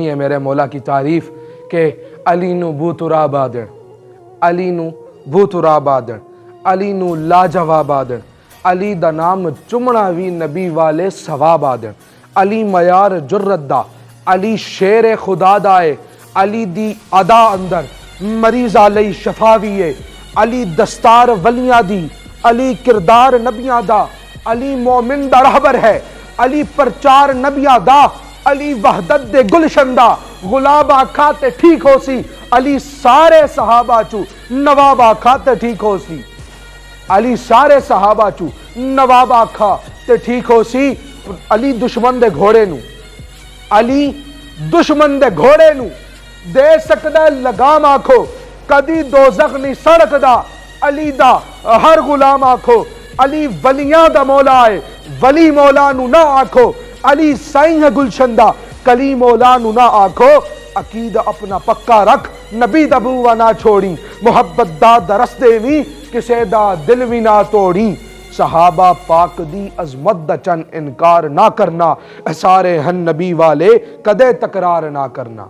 ہے میرے مولا کی تعریف کہ علی نو بو تراب آدڑ، علی نو بو تراب آدڑ، علی نو لاجواب آدڑ، علی دا نام چمنا وی نبی والے ثواب آدڑ، علی معیار جرت دا، علی شیر خدا دائے، علی دی ادا اندر مریض علی شفاویے، علی دستار ولیاں دی، علی کردار نبیاں دا، علی مومن دا رہبر ہے، علی پرچار نبیاں دا، علی وحدت دے گلشن دا، غلاب آکھا تے ٹھیک ہو سی، علی سارے صحابہ چو نواب آکھا تے ٹھیک ہو سی، علی سارے صحابہ چو نواب آکھا تے ٹھیک ہو سی، علی دشمن دے گھوڑے نو، علی دشمن دے گھوڑے نو دے سکدا لگام آکھو، کدی دوزخ نہیں سڑکدا، علی دا ہر غلام آکھو، علی ولیاں دا مولا ہے، ولی مولا نو نہ آکھو، علی سائیں ہے گلشن دا، کلی مولا نو نہ آکھو، عقیدہ اپنا پکا رکھ، نبی دا بوا نہ چھوڑی، محبت دا درس دے وی، کسے دا دل وی نہ توڑی، صحابہ پاک دی عظمت دا چن انکار نہ کرنا، سارے ہن نبی والے کدے تکرار نہ کرنا۔